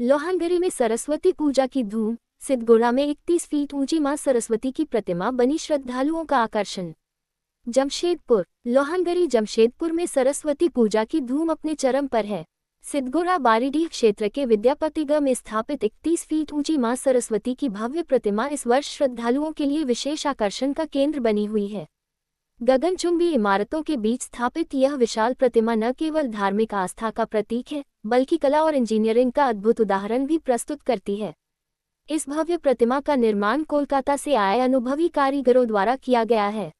लोहानगरी में सरस्वती पूजा की धूम। सिद्धगुड़ा में 31 फीट ऊंची मां सरस्वती की प्रतिमा बनी श्रद्धालुओं का आकर्षण। जमशेदपुर। लोहानगरी जमशेदपुर में सरस्वती पूजा की धूम अपने चरम पर है। सिद्धगुड़ा बारीडीह क्षेत्र के विद्यापतिगढ़ में स्थापित 31 फीट ऊंची मां सरस्वती की भव्य प्रतिमा इस वर्ष श्रद्धालुओं के लिए विशेष आकर्षण का केंद्र बनी हुई है। गगनचुंबी इमारतों के बीच स्थापित यह विशाल प्रतिमा न केवल धार्मिक आस्था का प्रतीक है, बल्कि कला और इंजीनियरिंग का अद्भुत उदाहरण भी प्रस्तुत करती है। इस भव्य प्रतिमा का निर्माण कोलकाता से आए अनुभवी कारीगरों द्वारा किया गया है।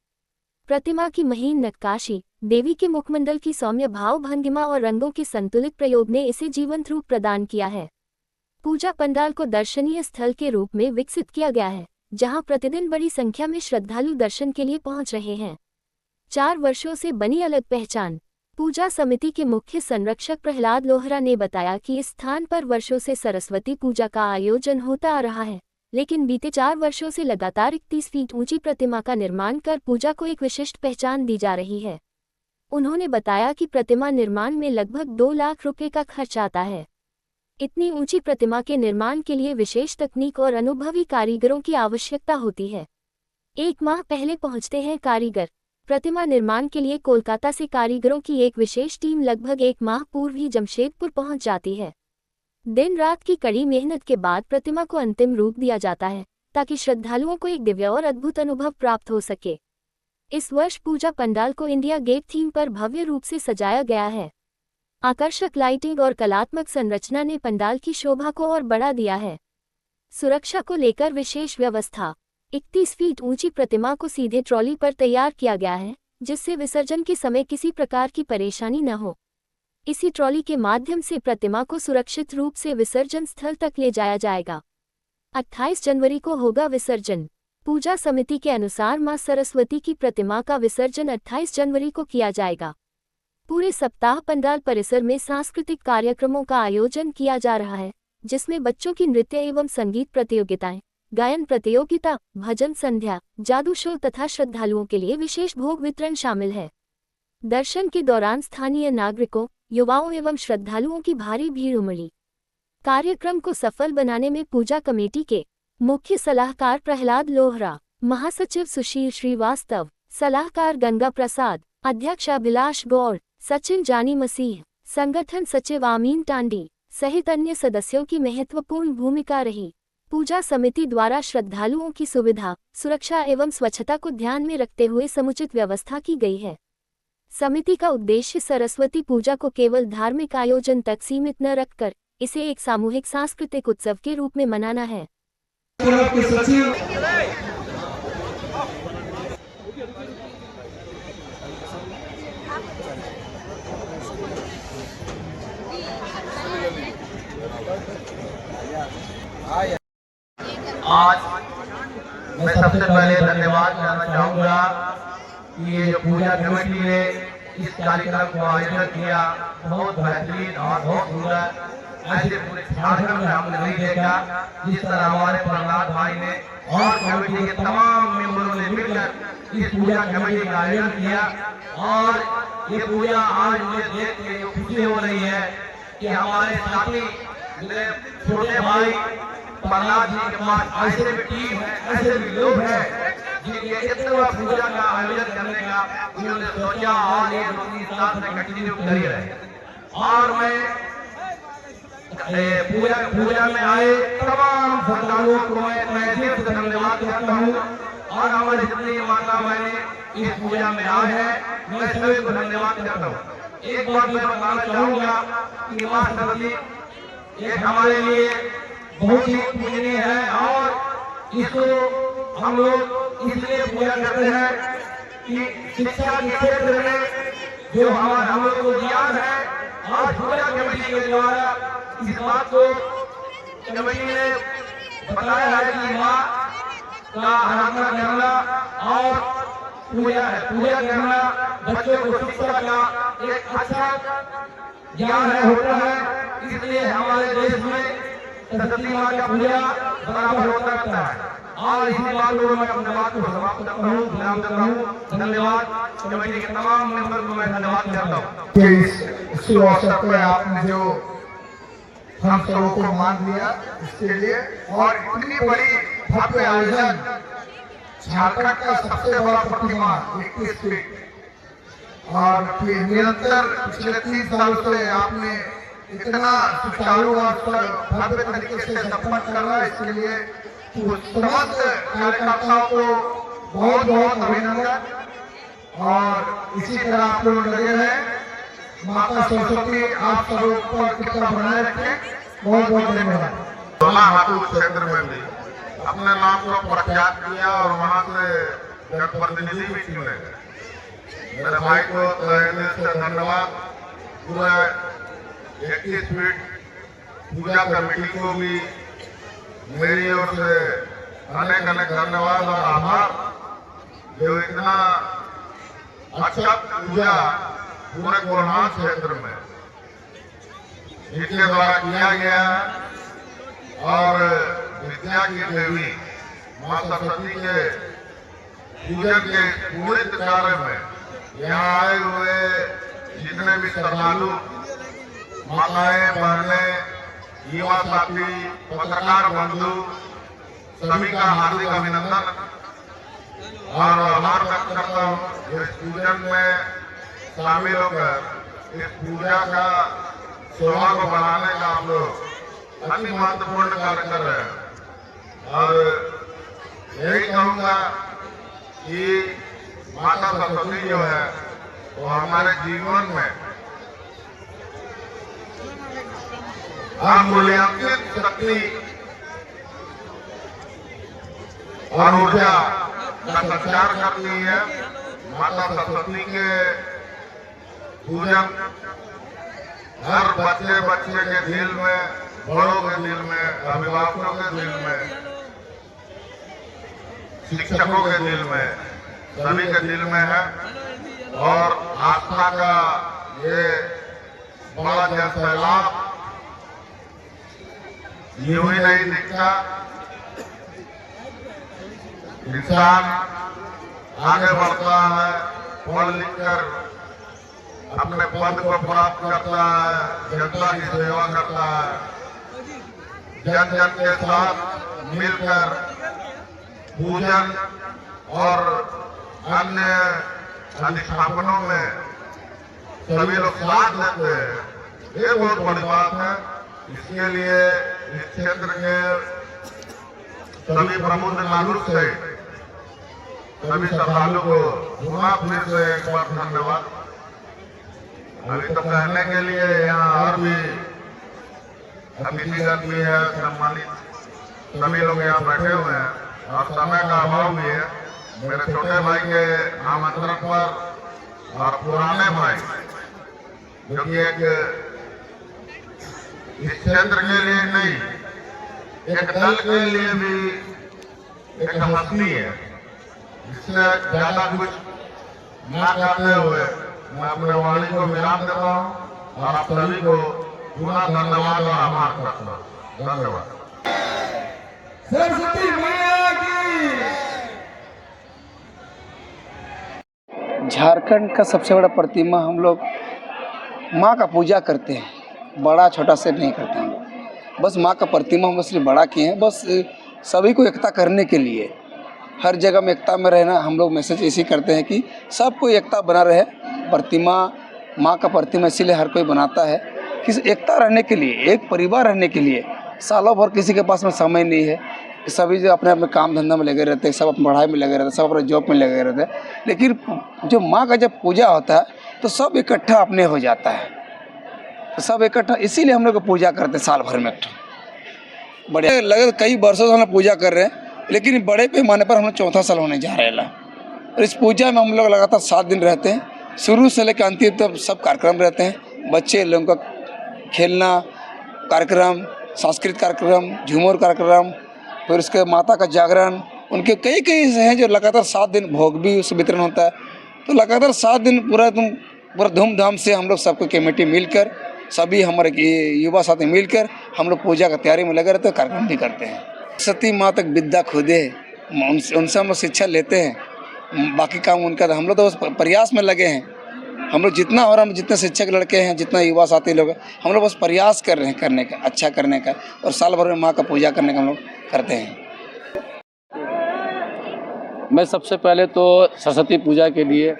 प्रतिमा की महीन नक्काशी, देवी के मुखमंडल की सौम्य भाव भंगिमा और रंगों के संतुलित प्रयोग ने इसे जीवंत रूप प्रदान किया है। पूजा पंडाल को दर्शनीय स्थल के रूप में विकसित किया गया है, जहां प्रतिदिन बड़ी संख्या में श्रद्धालु दर्शन के लिए पहुंच रहे हैं। 4 वर्षों से बनी अलग पहचान। पूजा समिति के मुख्य संरक्षक प्रहलाद लोहरा ने बताया कि इस स्थान पर वर्षों से सरस्वती पूजा का आयोजन होता आ रहा है, लेकिन बीते 4 वर्षों से लगातार 31 फीट ऊंची प्रतिमा का निर्माण कर पूजा को एक विशिष्ट पहचान दी जा रही है। उन्होंने बताया कि प्रतिमा निर्माण में लगभग 2 लाख रुपए का खर्च आता है। इतनी ऊंची प्रतिमा के निर्माण के लिए विशेष तकनीक और अनुभवी कारीगरों की आवश्यकता होती है। 1 माह पहले पहुंचते हैं कारीगर। प्रतिमा निर्माण के लिए कोलकाता से कारीगरों की एक विशेष टीम लगभग 1 माह पूर्व ही जमशेदपुर पहुंच जाती है। दिन रात की कड़ी मेहनत के बाद प्रतिमा को अंतिम रूप दिया जाता है, ताकि श्रद्धालुओं को एक दिव्य और अद्भुत अनुभव प्राप्त हो सके। इस वर्ष पूजा पंडाल को इंडिया गेट थीम पर भव्य रूप से सजाया गया है। आकर्षक लाइटिंग और कलात्मक संरचना ने पंडाल की शोभा को और बढ़ा दिया है। सुरक्षा को लेकर विशेष व्यवस्था। 31 फीट ऊंची प्रतिमा को सीधे ट्रॉली पर तैयार किया गया है, जिससे विसर्जन के समय किसी प्रकार की परेशानी न हो। इसी ट्रॉली के माध्यम से प्रतिमा को सुरक्षित रूप से विसर्जन स्थल तक ले जाया जाएगा। 28 जनवरी को होगा विसर्जन। पूजा समिति के अनुसार मां सरस्वती की प्रतिमा का विसर्जन 28 जनवरी को किया जाएगा। पूरे सप्ताह पंडाल परिसर में सांस्कृतिक कार्यक्रमों का आयोजन किया जा रहा है, जिसमें बच्चों की नृत्य एवं संगीत प्रतियोगिताएं, गायन प्रतियोगिता, भजन संध्या, जादू शो तथा श्रद्धालुओं के लिए विशेष भोग वितरण शामिल है। दर्शन के दौरान स्थानीय नागरिकों, युवाओं एवं श्रद्धालुओं की भारी भीड़ उमड़ी। कार्यक्रम को सफल बनाने में पूजा कमेटी के मुख्य सलाहकार प्रहलाद लोहरा, महासचिव सुशील श्रीवास्तव, सलाहकार गंगा प्रसाद, अध्यक्ष अभिलाष गौड़, सचिन जानी मसीह, संगठन सचिव आमीन टांडी सहित अन्य सदस्यों की महत्वपूर्ण भूमिका रही। पूजा समिति द्वारा श्रद्धालुओं की सुविधा, सुरक्षा एवं स्वच्छता को ध्यान में रखते हुए समुचित व्यवस्था की गई है। समिति का उद्देश्य सरस्वती पूजा को केवल धार्मिक आयोजन तक सीमित न रखकर इसे एक सामूहिक सांस्कृतिक उत्सव के रूप में मनाना है। आज मैं सबसे पहले धन्यवाद करना चाहूँगा कि ये जो पूजा कमेटी ने इस कार्यक्रम को आयोजन किया, बहुत बेहतरीन और बहुत सुंदर। ऐसे पूरे झारखंड में हमने नहीं देखा जिस तरह हमारे प्रहलाद भाई ने और कमेटी के तमाम मेंबरों ने मिलकर इस पूजा कमेटी का आयोजन किया। और ये पूजा आज मुझे देख के खुशी हो रही है कि हमारे साथी छोटे भाई प्रहलाद जी के पास ऐसे भी टीम है, ऐसे भी लोग हैं जिनके इतना पूजा का आयोजन करने का उन्होंने सोचा और ये 2-3 साल से कंटिन्यू कर रहे। और मैं पूजा में आए तमाम श्रद्धालुओं को मैं दिल से धन्यवाद करता हूँ। और हमारे जितनी माता बहने इस पूजा में आए हैं, मैं सभी को धन्यवाद करता हूँ। एक बात मैं बताना चाहूँगा कि मां सरस्वती एक हमारे लिए बहुत ही पूजनीय है और इसको हम लोग इसलिए पूजा करते हैं कि शिक्षा के क्षेत्र में जो हम लोग को ज्ञान है, आज पूजा कमेटी के द्वारा इस बात को कमेटी ने बताया है कि माँ का आराधना करना और पूजा करना बच्चों को शिक्षा का एक अच्छा ज्ञान होता है। इसलिए हमारे देश में सरस्वती माँ का पूजा बराबर होता रहता है। और इसी बात को मैं अपने बात को समाप्त करता हूँ, विराम देता हूँ। धन्यवाद। कमेटी के तमाम मेंबर को मैं धन्यवाद करता हूँ। इस अवसर पर आपने जो हम सबों को मान लिया इसके लिए। और इतनी बड़ी भव्य आयोजन, झारखंड का सबसे बड़ा प्रतिमा 21 फीट, और फिर निरंतर पिछले 3 सालों से आपने इतना सुचारू और भव्य तरीके से संपन्न करना, इसके लिए समस्त कार्यकर्ताओं को बहुत बहुत अभिनंदन। और इसी तरह आप लोग लगे रहे। माता सरस्वती आप सबों पर कृपा बनाए रखें। बहुत बहुत धन्यवाद। हाथू क्षेत्र में भी अपने नाम को प्रख्यात किया और वहाँ से जनप्रतिनिधि भी चुने गए। मेरे भाई को तहे दिल से धन्यवाद। पूरे 21 फीट पूजा कमेटी को भी मेरी ओर से अनेक अनेक धन्यवाद और आभार, जो इतना अच्छा पूजा पूरे कोल्हान क्षेत्र में इनके द्वारा किया गया है। और विद्या की देवी मां सरस्वती के पूजन के पुनित कार्य में यहाँ आए हुए जितने भी श्रद्धालु, माताएं, बहनें, युवा साथी, पत्रकार बंधु, सभी का हार्दिक अभिनंदन और आभार व्यक्त करता हूँ। इस पूजन में शामिल होकर इस पूजा का शोभा को बढ़ाने का हम लोग अति महत्वपूर्ण कार्य कर रहे हैं। और यही कहूँगा कि माता सरस्वती जो है वो हमारे जीवन में अमूल्यांकित शक्ति और ऊर्जा का संचार करती है। माता सरस्वती के पूजन हर बच्चे के दिल में, बड़ों के दिल में, अभिभावकों के दिल में, शिक्षकों के दिल में, सभी के दिल में है। और आस्था का ये बड़ा जन सैलाब यूं ही नहीं दिखता। इंसान आगे बढ़ता है, पढ़ लिख कर अपने पद को प्राप्त करता है, जनता की सेवा करता है, जन जन के साथ मिलकर पूजन और अन्य अधिष्ठापनों में सभी लोग साथ देते हैं। ये बहुत बड़ी बात है। इसके लिए इस क्षेत्र के सभी प्रमुख नागरिक से सभी श्रद्धालु को पुनः फिर से एक बार धन्यवाद। अभी तो कहने के लिए यहाँ और भी अतिथिगण भी है, सम्मानित सभी लोग यहाँ बैठे हुए हैं और समय का अभाव भी है। मेरे छोटे भाई के आमंत्रण पर और पुराने भाई जो कि एक इस क्षेत्र के लिए नहीं, एक दल के लिए भी एक हस्ती है। इससे ज्यादा कुछ न करते हुए मैं अपने वाणी को विराम देता हूँ और आप सभी को पुनः धन्यवाद और आभार करता हूँ। धन्यवाद। सरस्वती मैया की। झारखंड का सबसे बड़ा प्रतिमा हम लोग माँ का पूजा करते हैं, बड़ा छोटा से नहीं करते हम लोग। बस माँ का प्रतिमा हम सिर्फ बड़ा किए हैं, बस सभी को एकता करने के लिए, हर जगह में एकता में रहना। हम लोग मैसेज इसी करते हैं कि सबको एकता बना रहे। प्रतिमा, माँ का प्रतिमा इसीलिए हर कोई बनाता है कि एकता रहने के लिए, एक परिवार रहने के लिए। सालों भर किसी के पास में समय नहीं है, सभी जो अपने अपने काम धंधा में लगे रहते हैं, सब अपनी पढ़ाई में लगे रहते हैं, सब अपने जॉब में लगे रहते हैं। लेकिन जो माँ का जब पूजा होता है तो सब इकट्ठा अपने हो जाता है, तो सब इकट्ठा इसीलिए हम लोग पूजा करते हैं साल भर में। एक बड़े लगे कई वर्षों से हम लोग पूजा कर रहे हैं, लेकिन बड़े पैमाने पर हम लोग चौथा साल होने जा रहे हैं। और इस पूजा में हम लोग लगातार 7 दिन रहते हैं, शुरू से लेकर अंतिम तक सब कार्यक्रम रहते हैं। बच्चे लोगों का खेलना कार्यक्रम, सांस्कृतिक कार्यक्रम, झूमर कार्यक्रम, फिर उसके माता का जागरण, उनके कई हैं जो लगातार 7 दिन भोग भी उस वितरण होता है। तो लगातार 7 दिन पूरा धूमधाम से हम लोग सबको कमेटी मिलकर, सभी हमारे युवा साथी मिलकर हम लोग पूजा का तैयारी में लगे रहते हैं, कार्यक्रम भी करते हैं। सरस्वती माँ तक विद्या खुदे, उनसे हम लोग शिक्षा लेते हैं, बाकी काम उनका। हम लोग तो बस प्रयास में लगे हैं हम लोग जितना हो रहा है, जितने शिक्षक लड़के हैं, जितना युवा साथी लोग हैं, हम लोग बस प्रयास कर रहे हैं करने का, अच्छा करने का, और साल भर में माँ का पूजा करने का हम लोग करते हैं। मैं सबसे पहले तो सरस्वती पूजा के लिए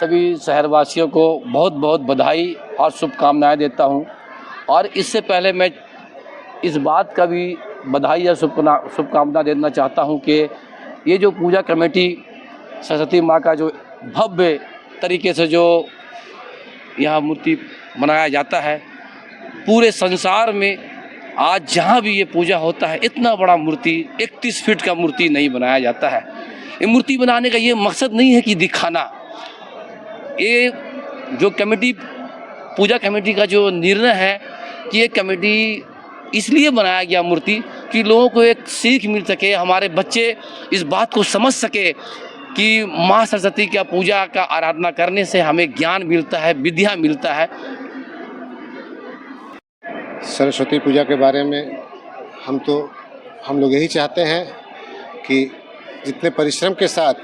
सभी शहरवासियों को बहुत बहुत बधाई और शुभकामनाएं देता हूं। और इससे पहले मैं इस बात का भी बधाई या शुभकामना देना चाहता हूं कि ये जो पूजा कमेटी सरस्वती माँ का जो भव्य तरीके से जो यहाँ मूर्ति बनाया जाता है, पूरे संसार में आज जहाँ भी ये पूजा होता है, इतना बड़ा मूर्ति 31 फीट का मूर्ति नहीं बनाया जाता है। ये मूर्ति बनाने का ये मकसद नहीं है कि दिखाना। ये जो कमेटी, पूजा कमेटी का जो निर्णय है कि ये कमेटी इसलिए बनाया गया मूर्ति कि लोगों को एक सीख मिल सके, हमारे बच्चे इस बात को समझ सके कि माँ सरस्वती का पूजा का आराधना करने से हमें ज्ञान मिलता है, विद्या मिलता है। सरस्वती पूजा के बारे में हम लोग यही चाहते हैं कि जितने परिश्रम के साथ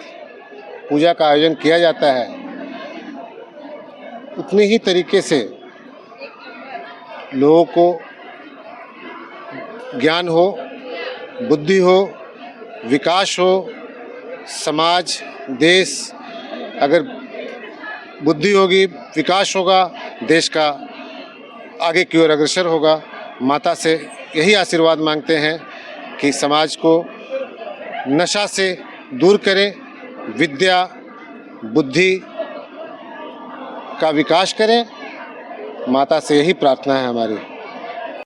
पूजा का आयोजन किया जाता है, उतनी ही तरीके से लोगों को ज्ञान हो, बुद्धि हो, विकास हो, समाज, देश, अगर बुद्धि होगी, विकास होगा, देश का आगे की ओर अग्रसर होगा। माता से यही आशीर्वाद मांगते हैं कि समाज को नशा से दूर करें, विद्या बुद्धि का विकास करें। माता से यही प्रार्थना है हमारी।